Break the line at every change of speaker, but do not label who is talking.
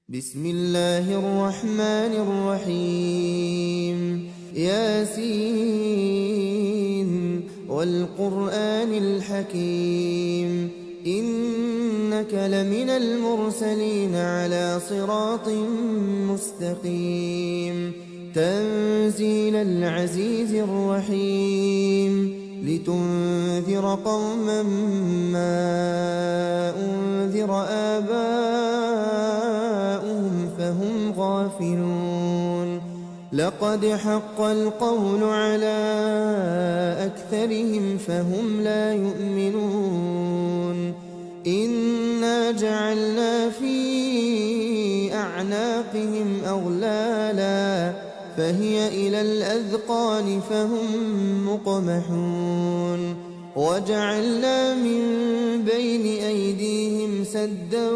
بسم الله الرحمن الرحيم ياسين والقرآن الحكيم إنك لمن المرسلين على صراط مستقيم تنزيل العزيز الرحيم لتنذر قوما ما أنذر آباؤهم فهم غافلون لقد حق القول على أكثرهم فهم لا يؤمنون إنا جعلنا في أعناقهم أغلالا فهي إلى الأذقان فهم مقمحون وجعلنا من بين أيديهم سدا